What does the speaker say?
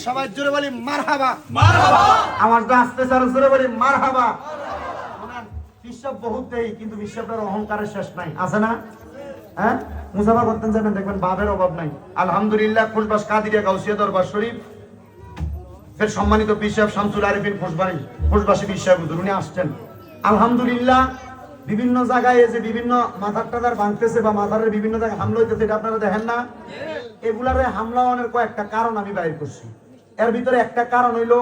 সবাই জোরে বলি মারহাবা, মারহাবা। আওয়াজটা আসতে চার জোরে বলি মারহাবা। বিশ্বাস বহুত দেই, কিন্তু বিশ্বাসের অহংকারের শেষ নাই, আছে না? হ্যাঁ, মুসাফা করতেন জানেন, দেখবেন বাবের অভাব নাই। আলহামদুলিল্লাহ, খুশবাস কাদিরিয়া গাউসিয়া দরবার শরীফ ফের সম্মানিত বিশাব শামসুল আরিফিন খুশবাসী বিশ্বাস হুজুর উনি আসছেন। আলহামদুলিল্লাহ, বিভিন্ন জায়গায় যে বিভিন্ন মাথার টাদার ভাঙতেছে বা মাথার বিভিন্ন জায়গায় হামলা হইতেছে, এটা আপনারা দেখেন না? এগুলার হামলা অনেক কয়েকটা কারণ আমি বাইর করছি। এর ভিতরে একটা কারণ হইলো